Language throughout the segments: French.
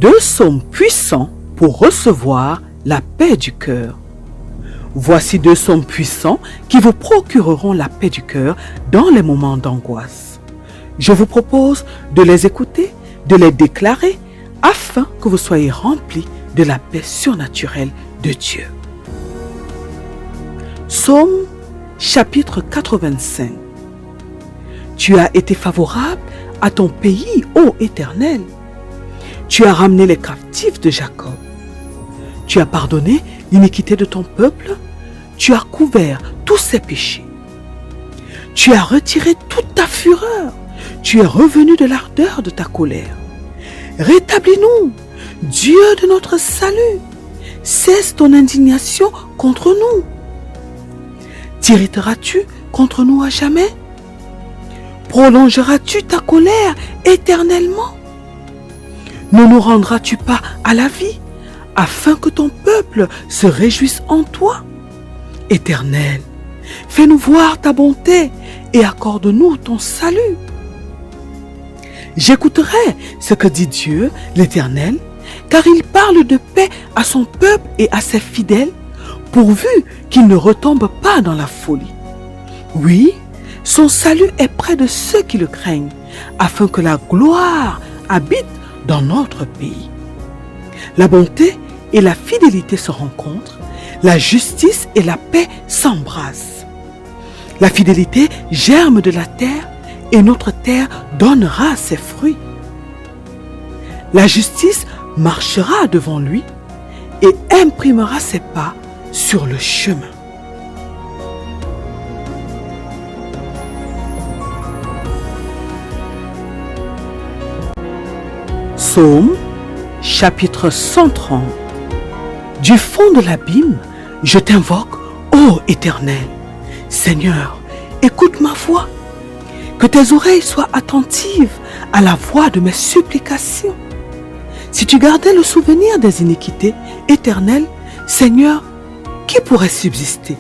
Deux psaumes puissants pour recevoir la paix du cœur. Voici deux psaumes puissants qui vous procureront la paix du cœur dans les moments d'angoisse. Je vous propose de les écouter, de les déclarer, afin que vous soyez remplis de la paix surnaturelle de Dieu. Psaume chapitre 85. Tu as été favorable à ton pays, ô Éternel. Tu as ramené les captifs de Jacob. Tu as pardonné l'iniquité de ton peuple. Tu as couvert tous ses péchés. Tu as retiré toute ta fureur. Tu es revenu de l'ardeur de ta colère. Rétablis-nous, Dieu de notre salut. Cesse ton indignation contre nous. T'irriteras-tu contre nous à jamais? Prolongeras-tu ta colère éternellement? Ne nous rendras-tu pas à la vie, afin que ton peuple se réjouisse en toi? Éternel, fais-nous voir ta bonté et accorde-nous ton salut. J'écouterai ce que dit Dieu, l'Éternel, car il parle de paix à son peuple et à ses fidèles, pourvu qu'il ne retombe pas dans la folie. Oui, son salut est près de ceux qui le craignent, afin que la gloire habite dans notre pays. La bonté et la fidélité se rencontrent, la justice et la paix s'embrassent. La fidélité germe de la terre et notre terre donnera ses fruits. La justice marchera devant lui et imprimera ses pas sur le chemin. Psaume chapitre 130. Du fond de l'abîme, je t'invoque, ô Éternel. Seigneur, écoute ma voix. Que tes oreilles soient attentives à la voix de mes supplications. Si tu gardais le souvenir des iniquités, Éternel, Seigneur, qui pourrait subsister?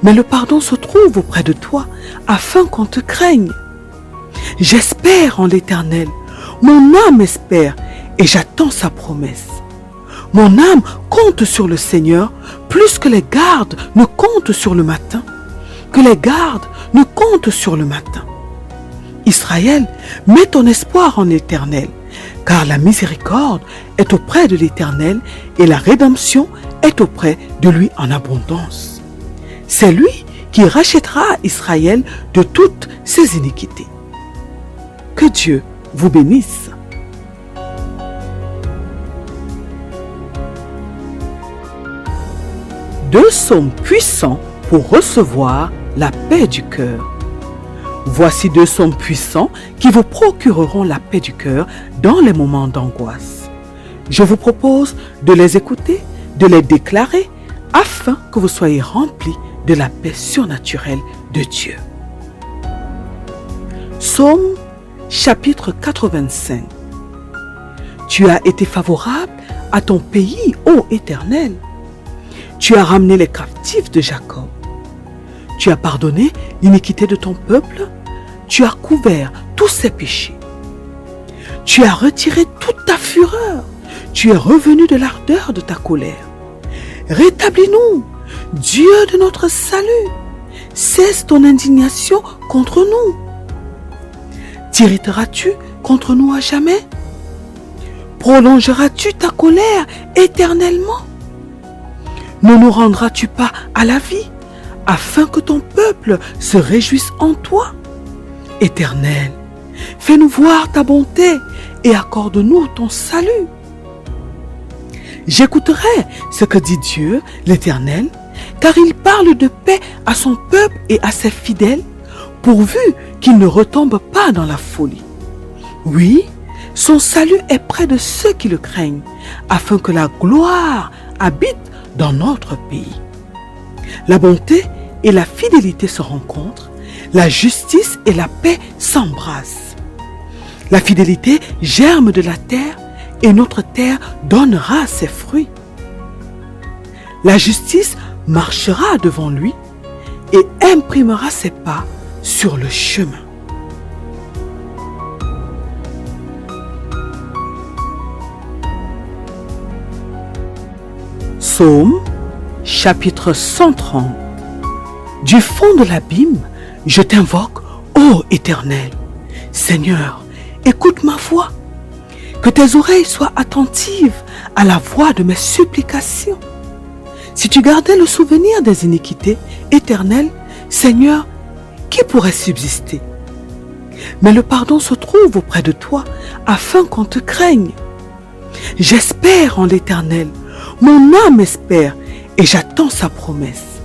Mais le pardon se trouve auprès de toi, afin qu'on te craigne. J'espère en l'Éternel. Mon âme espère et j'attends sa promesse. Mon âme compte sur le Seigneur plus que les gardes ne comptent sur le matin. Que les gardes ne comptent sur le matin. Israël, mets ton espoir en l'Éternel, car la miséricorde est auprès de l'Éternel et la rédemption est auprès de lui en abondance. C'est lui qui rachètera Israël de toutes ses iniquités. Que Dieu vous bénisse. Deux psaumes puissants pour recevoir la paix du cœur. Voici deux psaumes puissants qui vous procureront la paix du cœur dans les moments d'angoisse. Je vous propose de les écouter, de les déclarer, afin que vous soyez remplis de la paix surnaturelle de Dieu. Psaume chapitre 85. Tu as été favorable à ton pays, ô Éternel. Tu as ramené les captifs de Jacob. Tu as pardonné l'iniquité de ton peuple. Tu as couvert tous ses péchés. Tu as retiré toute ta fureur. Tu es revenu de l'ardeur de ta colère. Rétablis-nous, Dieu de notre salut. Cesse ton indignation contre nous. T'irriteras-tu contre nous à jamais? Prolongeras-tu ta colère éternellement? Ne nous rendras-tu pas à la vie, afin que ton peuple se réjouisse en toi? Éternel, fais-nous voir ta bonté et accorde-nous ton salut. J'écouterai ce que dit Dieu, l'Éternel, car il parle de paix à son peuple et à ses fidèles, pourvu qu'il ne retombe pas dans la folie. Oui, son salut est près de ceux qui le craignent, afin que la gloire habite dans notre pays. La bonté et la fidélité se rencontrent, la justice et la paix s'embrassent. La fidélité germe de la terre et notre terre donnera ses fruits. La justice marchera devant lui et imprimera ses pas sur le chemin. Psaume, chapitre 130. Du fond de l'abîme, je t'invoque, ô Éternel. Seigneur, écoute ma voix. Que tes oreilles soient attentives à la voix de mes supplications. Si tu gardais le souvenir des iniquités, Éternel, Seigneur, qui pourrait subsister? Mais le pardon se trouve auprès de toi, afin qu'on te craigne. J'espère en l'Éternel, mon âme espère, et j'attends sa promesse.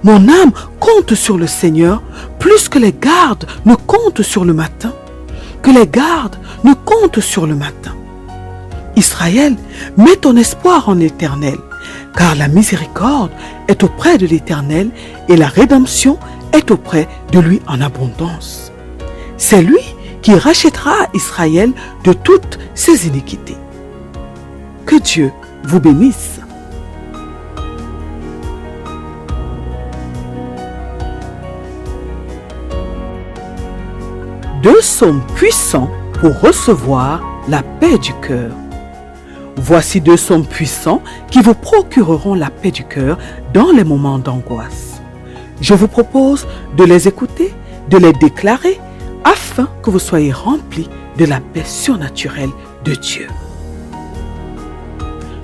Mon âme compte sur le Seigneur, plus que les gardes ne comptent sur le matin. Que les gardes ne comptent sur le matin. Israël, mets ton espoir en l'Éternel, car la miséricorde est auprès de l'Éternel et la rédemption est auprès de lui en abondance. C'est lui qui rachètera Israël de toutes ses iniquités. Que Dieu vous bénisse. Deux psaumes puissants pour recevoir la paix du cœur. Voici deux psaumes puissants qui vous procureront la paix du cœur dans les moments d'angoisse. Je vous propose de les écouter, de les déclarer, afin que vous soyez remplis de la paix surnaturelle de Dieu.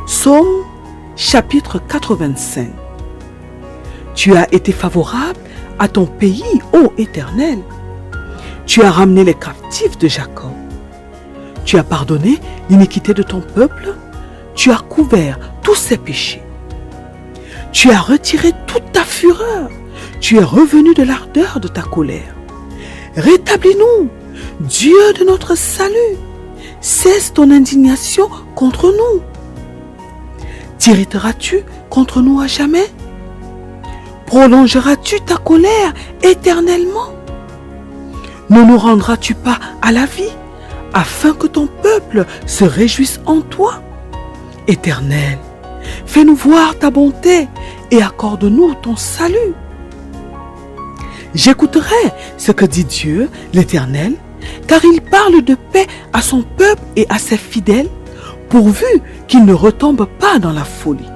Psaume chapitre 85. Tu as été favorable à ton pays, ô Éternel. Tu as ramené les captifs de Jacob. Tu as pardonné l'iniquité de ton peuple. Tu as couvert tous ses péchés. Tu as retiré toute ta fureur. Tu es revenu de l'ardeur de ta colère. Rétablis-nous, Dieu de notre salut. Cesse ton indignation contre nous. T'irriteras-tu contre nous à jamais? Prolongeras-tu ta colère éternellement? Ne nous rendras-tu pas à la vie, afin que ton peuple se réjouisse en toi? Éternel, fais-nous voir ta bonté et accorde-nous ton salut. J'écouterai ce que dit Dieu, l'Éternel, car il parle de paix à son peuple et à ses fidèles, pourvu qu'il ne retombe pas dans la folie.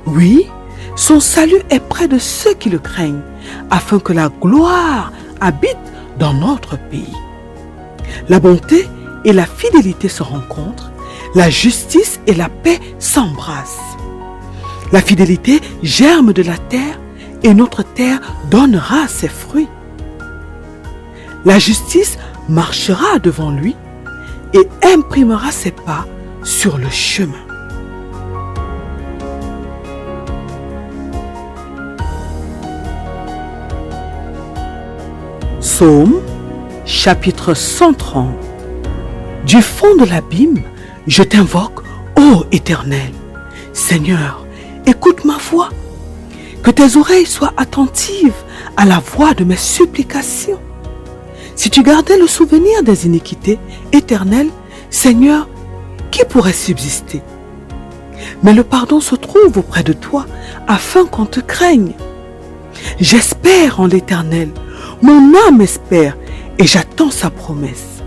Oui, son salut est près de ceux qui le craignent, afin que la gloire habite dans notre pays. La bonté et la fidélité se rencontrent, la justice et la paix s'embrassent. La fidélité germe de la terre et notre terre donnera ses fruits. La justice marchera devant lui et imprimera ses pas sur le chemin. Psaume, chapitre 130. Du fond de l'abîme, je t'invoque, ô Éternel. Seigneur, écoute ma voix. Que tes oreilles soient attentives à la voix de mes supplications. Si tu gardais le souvenir des iniquités, Éternel, Seigneur, qui pourrait subsister? Mais le pardon se trouve auprès de toi, afin qu'on te craigne. J'espère en l'Éternel, mon âme espère, et j'attends sa promesse.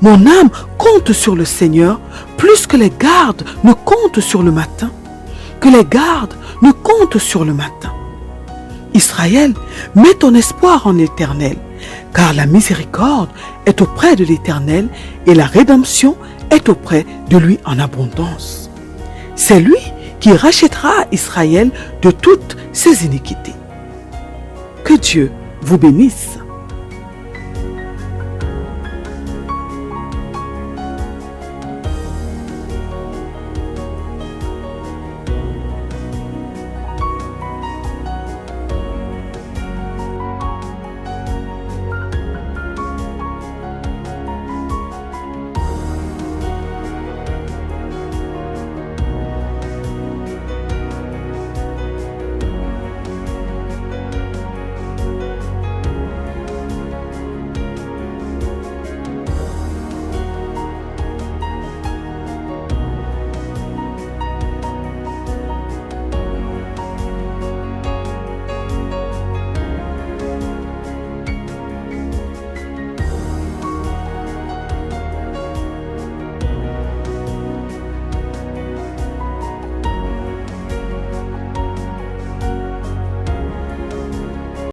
Mon âme compte sur le Seigneur, plus que les gardes ne comptent sur le matin. Que les gardes ne comptent sur le matin. Israël, mets ton espoir en l'Éternel, car la miséricorde est auprès de l'Éternel et la rédemption est auprès de lui en abondance. C'est lui qui rachètera Israël de toutes ses iniquités. Que Dieu vous bénisse.